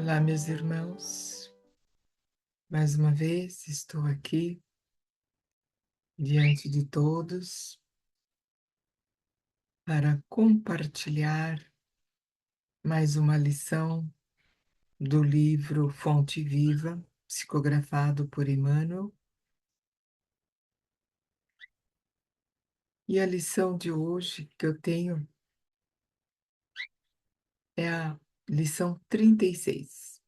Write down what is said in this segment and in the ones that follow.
Olá, meus irmãos. Mais uma vez estou aqui diante de todos para compartilhar mais uma lição do livro Fonte Viva, psicografado por Emmanuel. E a lição de hoje que eu tenho é a lição 36,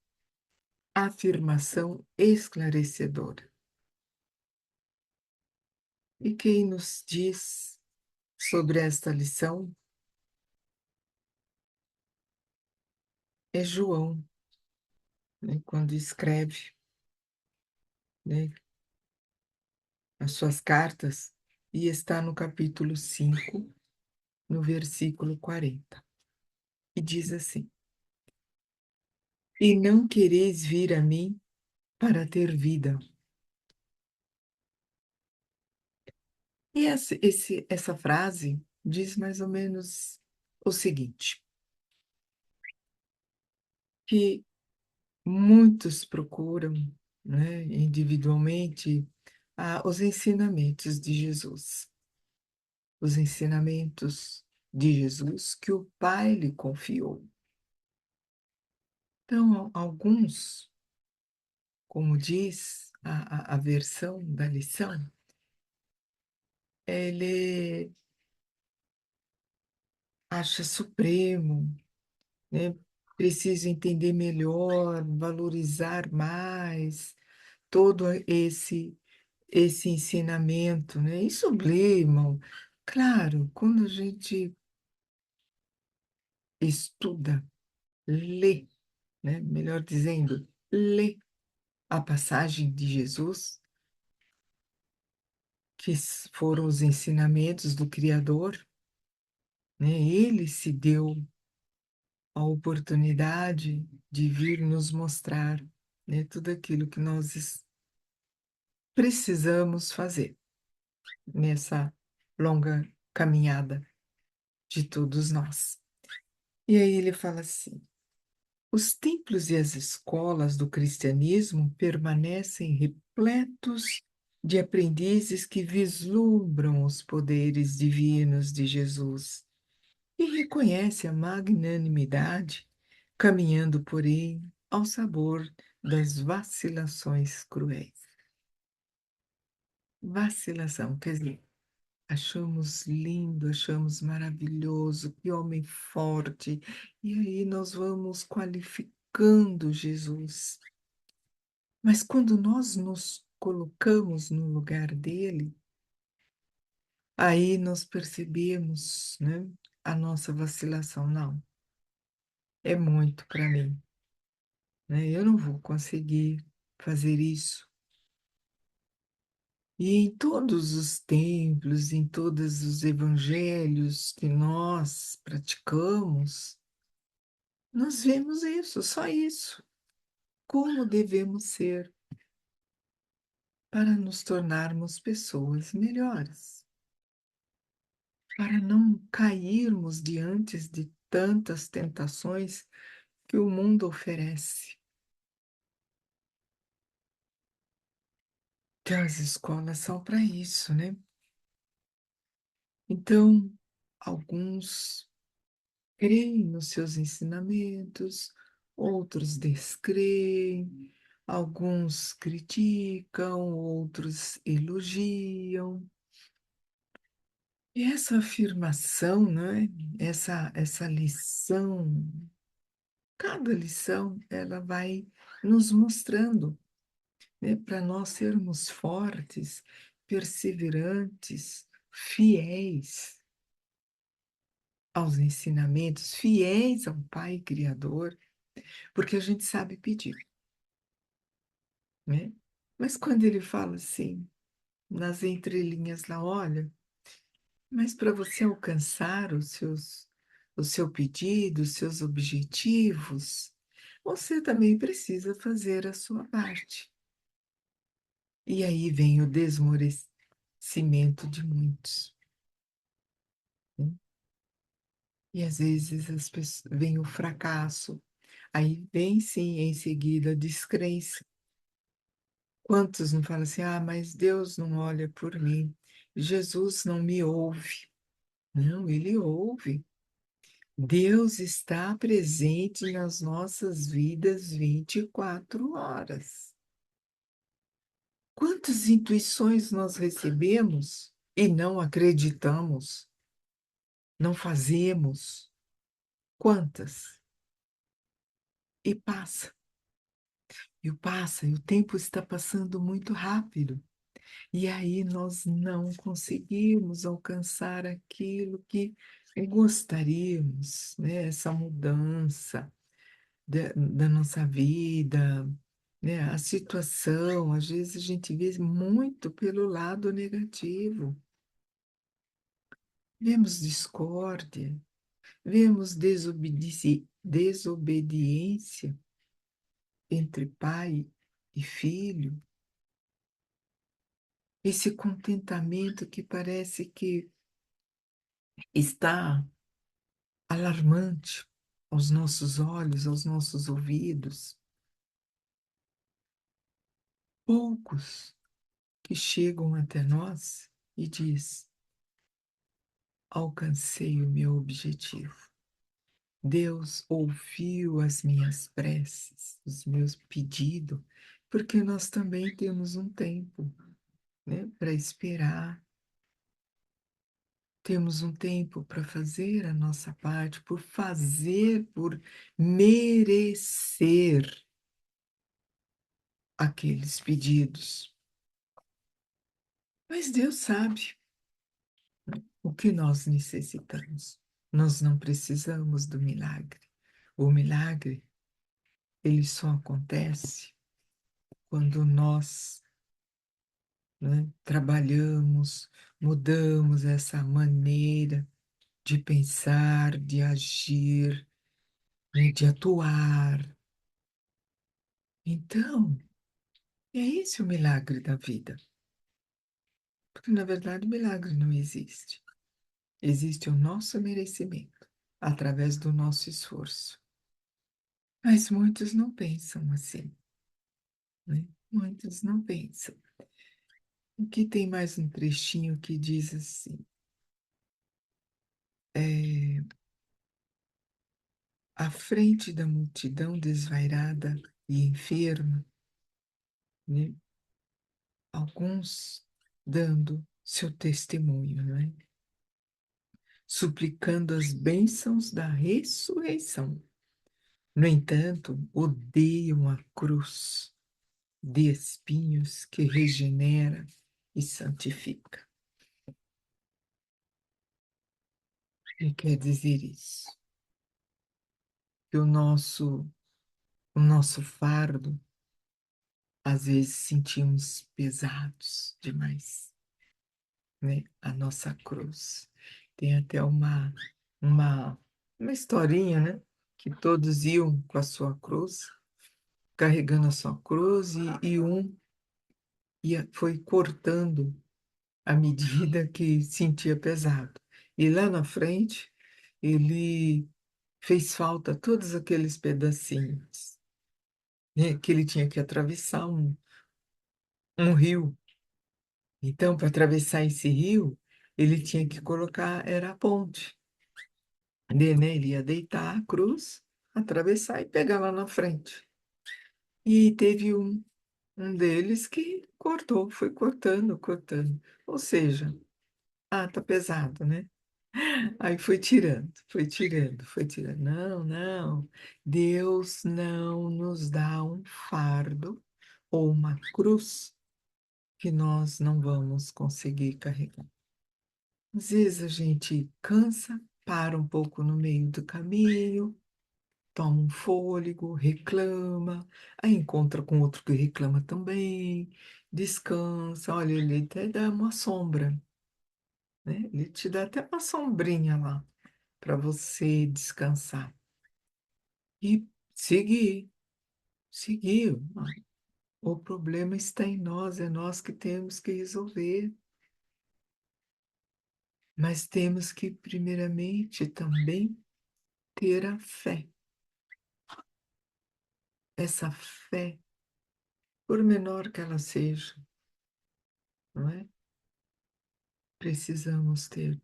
afirmação esclarecedora. E quem nos diz sobre esta lição é João, né, quando escreve, né, as suas cartas, e está no capítulo 5, no versículo 40. E diz assim: E não quereis vir a mim para ter vida. E essa frase diz mais ou menos o seguinte: que muitos procuram, né, individualmente, os ensinamentos de Jesus. Os ensinamentos de Jesus que o Pai lhe confiou. Então, alguns, como diz a versão da lição, ele acha supremo, né, precisa entender melhor, valorizar mais todo esse ensinamento, né, e sublimam. Claro, quando a gente estuda, lê, né, melhor dizendo, lê a passagem de Jesus, que foram os ensinamentos do Criador, né, ele se deu a oportunidade de vir nos mostrar, né, tudo aquilo que nós precisamos fazer nessa longa caminhada de todos nós. E aí ele fala assim: os templos e as escolas do cristianismo permanecem repletos de aprendizes que vislumbram os poderes divinos de Jesus e reconhecem a magnanimidade, caminhando, porém, ao sabor das vacilações cruéis. Vacilação, quer dizer, achamos lindo, achamos maravilhoso, que homem forte, e aí nós vamos qualificando Jesus. Mas quando nós nos colocamos no lugar dele, aí nós percebemos, né, a nossa vacilação. Não, é muito para mim, né? Eu não vou conseguir fazer isso. E em todos os templos, em todos os evangelhos que nós praticamos, nós vemos isso, só isso. Como devemos ser para nos tornarmos pessoas melhores, para não cairmos diante de tantas tentações que o mundo oferece. Então, as escolas são para isso, né? Então, alguns creem nos seus ensinamentos, outros descreem, alguns criticam, outros elogiam. E essa afirmação, né? Essa lição, cada lição, ela vai nos mostrando, né, para nós sermos fortes, perseverantes, fiéis aos ensinamentos, fiéis ao Pai Criador, porque a gente sabe pedir, né? Mas quando ele fala assim, nas entrelinhas lá, olha, mas para você alcançar o seu pedido, os seus objetivos, você também precisa fazer a sua parte. E aí vem o desmorecimento de muitos, né? E às vezes vem o fracasso, Aí vem sim em seguida a descrença. Quantos não falam assim, ah, mas Deus não olha por mim, Jesus não me ouve. Não, ele ouve. Deus está presente nas nossas vidas 24 horas. Quantas intuições nós recebemos e não acreditamos, não fazemos? Quantas? E passa, e o tempo está passando muito rápido. E aí nós não conseguimos alcançar aquilo que gostaríamos, né? Essa mudança da nossa vida, né? A situação, às vezes a gente vê muito pelo lado negativo. Vemos discórdia, vemos desobediência entre pai e filho, esse contentamento que parece que está alarmante aos nossos olhos, aos nossos ouvidos. Poucos que chegam até nós e diz: alcancei o meu objetivo. Deus ouviu as minhas preces, os meus pedidos, porque nós também temos um tempo, né, para esperar. Temos um tempo para fazer a nossa parte, por fazer, por merecer aqueles pedidos. Mas Deus sabe o que nós necessitamos. Nós não precisamos do milagre. O milagre, ele só acontece quando nós, né, trabalhamos, mudamos essa maneira de pensar, de agir, né, de atuar. Então, é esse o milagre da vida. Porque, na verdade, o milagre não existe. Existe o nosso merecimento, através do nosso esforço. Mas muitos não pensam assim, né? Muitos não pensam. Aqui tem mais um trechinho que diz assim: é, à frente da multidão desvairada e enferma, né? Alguns dando seu testemunho, né? Suplicando as bênçãos da ressurreição. No entanto, odeiam a cruz de espinhos que regenera e santifica. Ele quer dizer isso, que o nosso fardo, às vezes sentimos pesados demais, né? A nossa cruz. Tem até uma, uma historinha, né? Que todos iam com a sua cruz, carregando a sua cruz, e um foi cortando à medida que sentia pesado. E lá na frente, ele fez falta todos aqueles pedacinhos, né, que ele tinha que atravessar um rio. Então, para atravessar esse rio, ele tinha que colocar, era a ponte. Né? Ele ia deitar a cruz, atravessar e pegar lá na frente. E teve um deles que cortou, foi cortando, cortando. Ou seja, tá pesado, né? Aí foi tirando, foi tirando, foi tirando. Não, não. Deus não nos dá um fardo ou uma cruz que nós não vamos conseguir carregar. Às vezes a gente cansa, para um pouco no meio do caminho, toma um fôlego, reclama, aí encontra com outro que reclama também, descansa. Olha, ele até dá uma sombra, né? Ele te dá até uma sombrinha lá para você descansar e seguir, seguir. O problema está em nós, é nós que temos que resolver. Mas temos que, primeiramente, também ter a fé. essa fé, por menor que ela seja, não é? Precisamos ter,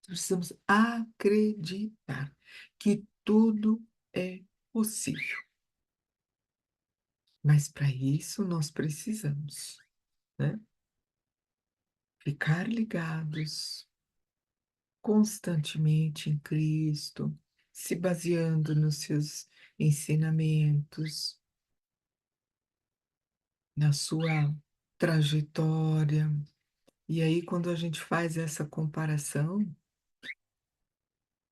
precisamos acreditar que tudo é possível. Mas para isso nós precisamos, né, ficar ligados constantemente em Cristo, se baseando nos seus ensinamentos, na sua trajetória. E aí, quando a gente faz essa comparação,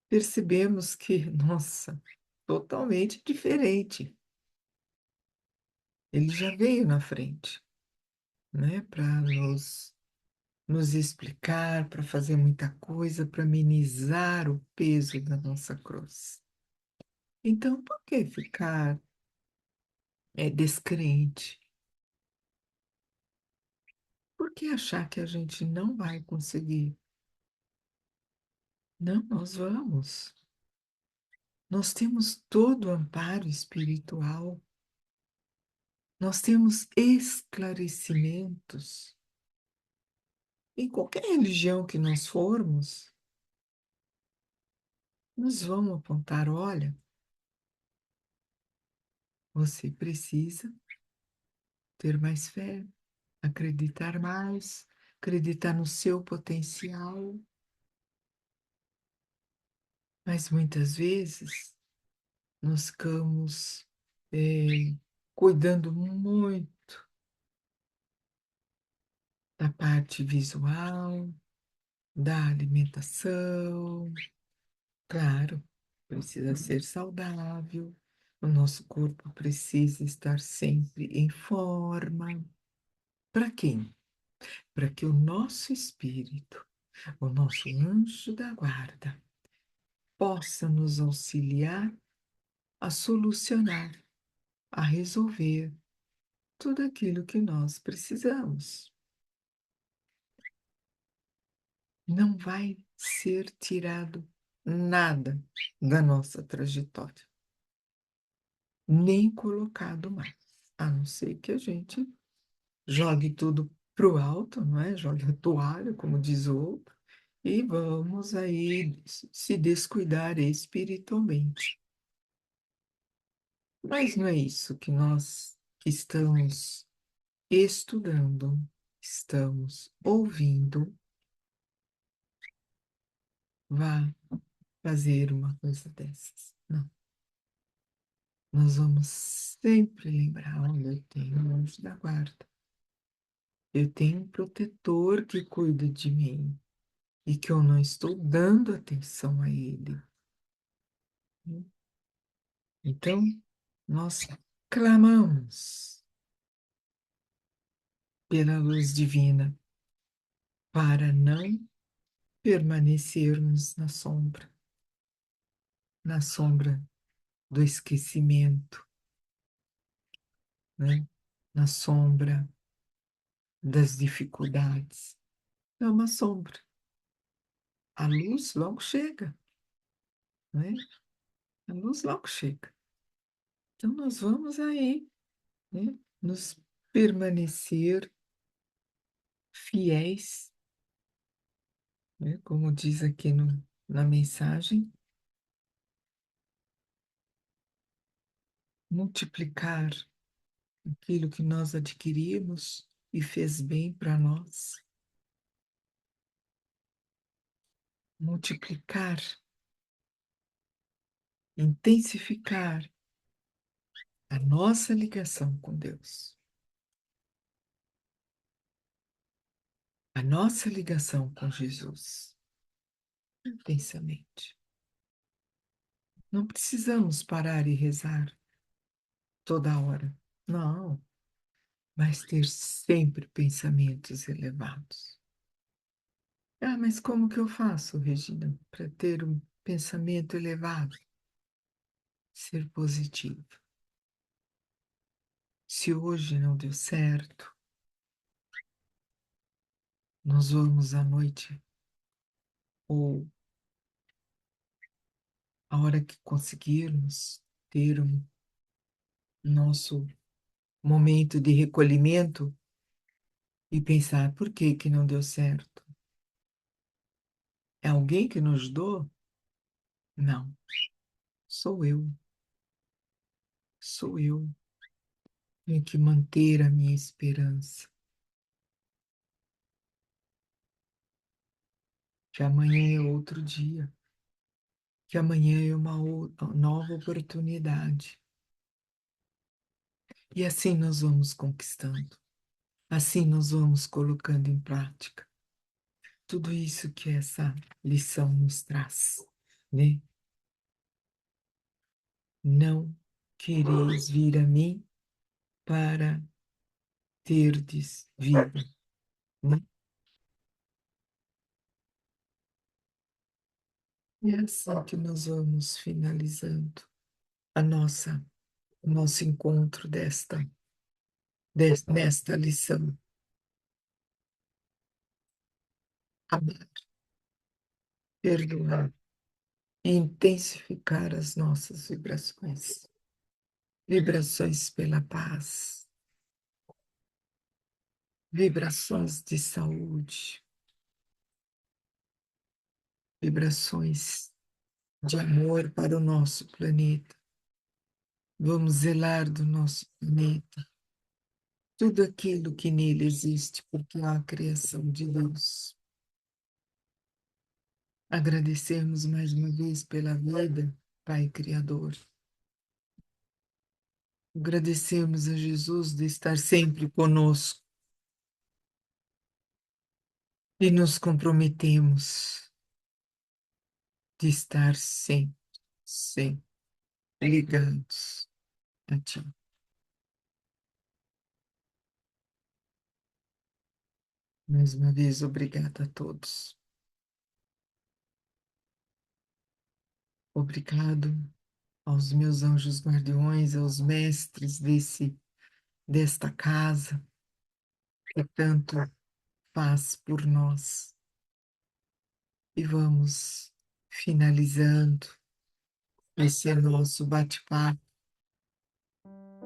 percebemos que, nossa, totalmente diferente. Ele já veio na frente, né, para nos explicar, para fazer muita coisa, para amenizar o peso da nossa cruz. Então, por que ficar descrente? Por que achar que a gente não vai conseguir? Não, nós vamos. Nós temos todo o amparo espiritual, nós temos esclarecimentos. Em qualquer religião que nós formos, nos vão apontar: olha, você precisa ter mais fé, acreditar mais, acreditar no seu potencial. Mas muitas vezes nós ficamos cuidando muito da parte visual, da alimentação. Claro, precisa ser saudável, o nosso corpo precisa estar sempre em forma. Para quem? Para que o nosso espírito, o nosso anjo da guarda, possa nos auxiliar a solucionar, a resolver tudo aquilo que nós precisamos. Não vai ser tirado nada da nossa trajetória, nem colocado mais, a não ser que a gente jogue tudo para o alto, não é? Jogue a toalha, como diz o outro, e vamos aí se descuidar espiritualmente. Mas não é isso que nós que estamos estudando, estamos ouvindo, vá fazer uma coisa dessas. Não. Nós vamos sempre lembrar: olha, eu tenho um anjo da guarda, eu tenho um protetor que cuida de mim e que eu não estou dando atenção a ele. Então, nós clamamos pela luz divina para não permanecermos na sombra do esquecimento, né? Na sombra das dificuldades. É uma sombra. A luz logo chega, né? A luz logo chega. Então, nós vamos aí, né, nos permanecer fiéis, né, como diz aqui na mensagem, multiplicar aquilo que nós adquirimos e fez bem para nós, multiplicar, intensificar a nossa ligação com Deus, a nossa ligação com Jesus, intensamente. Não precisamos parar e rezar toda hora, não, mas ter sempre pensamentos elevados. Ah, mas como que eu faço, Regina, para ter um pensamento elevado? Ser positivo. Se hoje não deu certo, nós vamos à noite, ou a hora que conseguirmos ter nosso momento de recolhimento e pensar por que que não deu certo? É alguém que nos ajudou? Não, sou eu, sou eu. Tenho que manter a minha esperança, que amanhã é outro dia, que amanhã é uma nova oportunidade. E assim nós vamos conquistando, assim nós vamos colocando em prática tudo isso que essa lição nos traz, né? Não quereis vir a mim para terdes vida, né? E é assim que nós vamos finalizando a o nosso encontro nesta lição. Amar, perdoar e intensificar as nossas vibrações. Vibrações pela paz, vibrações de saúde, vibrações de amor para o nosso planeta. Vamos zelar do nosso planeta, tudo aquilo que nele existe, porque há a criação de Deus. Agradecemos mais uma vez pela vida, Pai Criador. Agradecemos a Jesus de estar sempre conosco e nos comprometemos de estar sempre, sempre ligados a Ti. Mais uma vez, obrigada a todos. Obrigado aos meus anjos guardiões, aos mestres desta casa, que tanto faz por nós. E vamos finalizando esse nosso bate-papo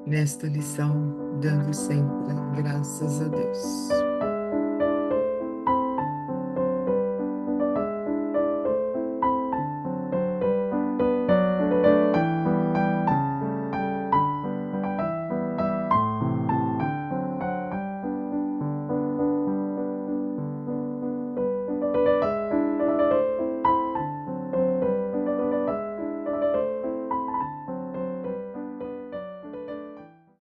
nesta lição, dando sempre graças a Deus.